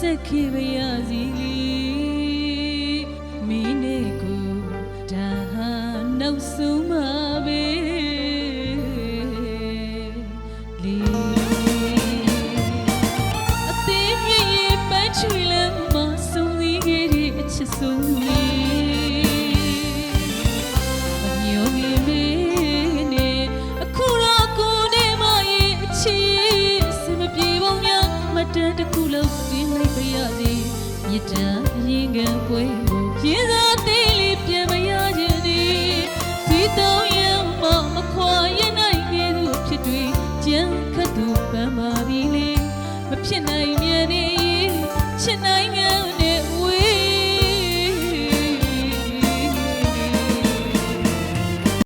ဆက်ခေပါရစီမင်းနဲ့ကိုဒါဟာနောက်ဆုံးမှာပဲလေအသေးမြည်ရင်ပန်းချီလမ်းမှာဆုံးစည်းခဲ့တဲ့အချစ်ဆုံးတန်တခုလုံးတင်းလိုက်ပါရစေမြစ်တံရင်ခံပွဲကိုရင်းစားသေးလေးပြန်မရခြင်းဒီဒီတောင်းရမမခွာရနိုင်ခဲ့သူဖြစ်တွေကြံခတ်သူပန်းပါပြီလေမဖြစ်နိုင်မြန်နေချစ်နိုင်